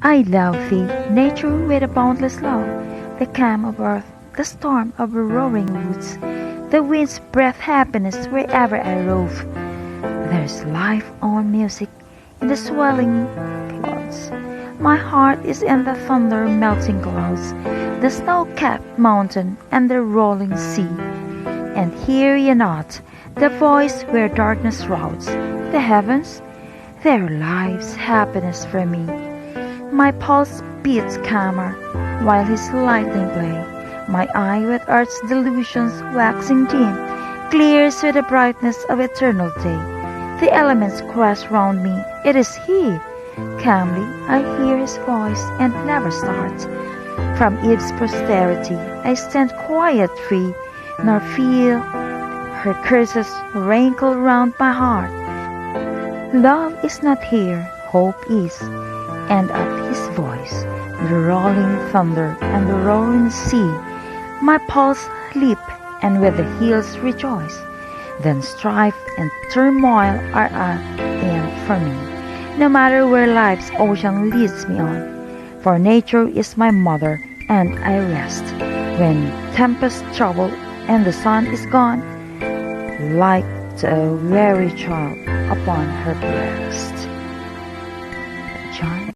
I love thee, nature with a boundless love, the calm of earth, the storm of roaring woods, the wind's breath happiness wherever I rove. There's life on music in the swelling clouds. My heart is in the thunder melting clouds, the snow-capped mountain and the rolling sea. And hear ye not the voice where darkness shrouds the heavens? Their lives happiness for me. My pulse beats calmer while his lightning play. My eye with earth's delusions waxing dim clears with the brightness of eternal day. The elements crash round me, it is he. Calmly I hear his voice and never start. From Eve's posterity I stand quiet free, nor feel her curses rankle round my heart. Love is not here, hope is, and at his voice, the rolling thunder and the roaring sea, my pulse leap and with the hills rejoice. Then strife and turmoil are at end for me, no matter where life's ocean leads me on. For nature is my mother, and I rest when tempests trouble and the sun is gone, like to a weary child upon her breast. John